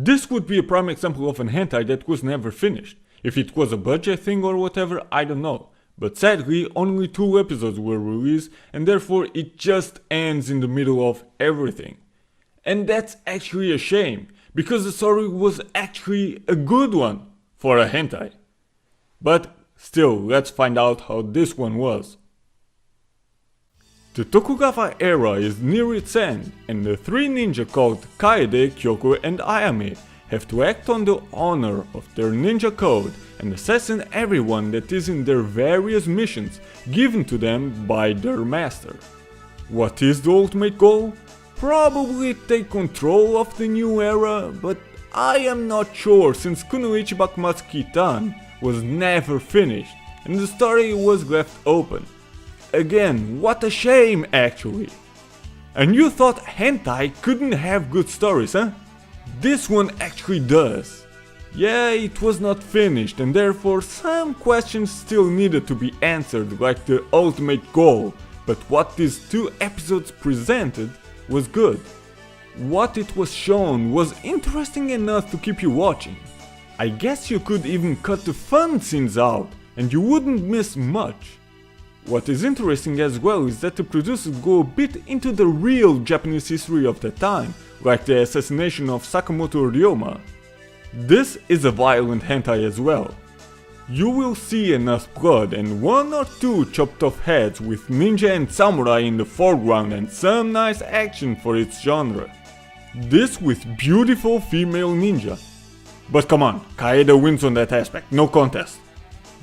This would be a prime example of an hentai that was never finished. If it was a budget thing or whatever, I don't know. But sadly, only 2 episodes were released and therefore it just ends in the middle of everything. And that's actually a shame, because the story was actually a good one for a hentai. But still, let's find out how this one was. The Tokugawa era is near its end, and the 3 ninja called Kaede, Kyoko and Ayame have to act on the honor of their ninja code and assassin everyone that is in their various missions given to them by their master. What is the ultimate goal? Probably take control of the new era, but I am not sure since Kunoichi BAKUMATSU KITAN was never finished and the story was left open. Again, what a shame actually. And you thought hentai couldn't have good stories, huh? This one actually does. Yeah, it was not finished and therefore some questions still needed to be answered, like the ultimate goal, but what these 2 episodes presented was good. What it was shown was interesting enough to keep you watching. I guess you could even cut the fun scenes out and you wouldn't miss much. What is interesting as well is that the producers go a bit into the real Japanese history of the time, like the assassination of Sakamoto Ryoma. This is a violent hentai as well. You will see enough blood and 1 or 2 chopped off heads with ninja and samurai in the foreground and some nice action for its genre. This with beautiful female ninja. But come on, Kaede wins on that aspect, no contest.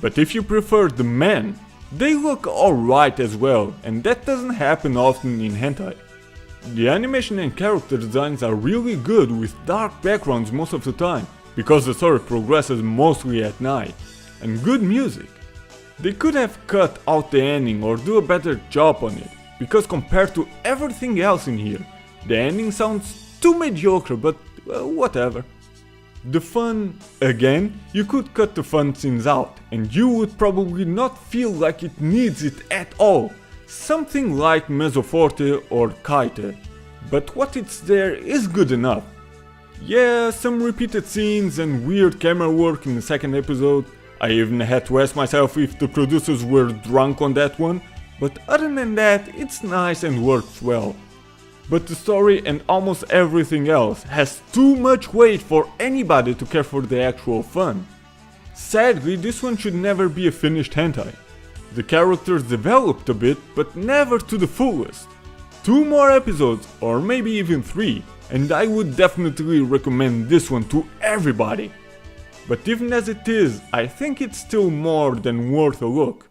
But if you prefer the men, they look alright as well, and that doesn't happen often in hentai. The animation and character designs are really good with dark backgrounds most of the time, because the story progresses mostly at night, and good music. They could have cut out the ending or do a better job on it, because compared to everything else in here, the ending sounds too mediocre, but whatever. The fun, again, you could cut the fun scenes out, and you would probably not feel like it needs it at all. Something like Mezzoforte or Kaite. But what it's there is good enough. Yeah, some repeated scenes and weird camera work in the 2nd episode. I even had to ask myself if the producers were drunk on that one, but other than that, it's nice and works well. But the story and almost everything else has too much weight for anybody to care for the actual fun. Sadly, this one should never be a finished hentai. The characters developed a bit, but never to the fullest. 2 more episodes, or maybe even 3, and I would definitely recommend this one to everybody. But even as it is, I think it's still more than worth a look.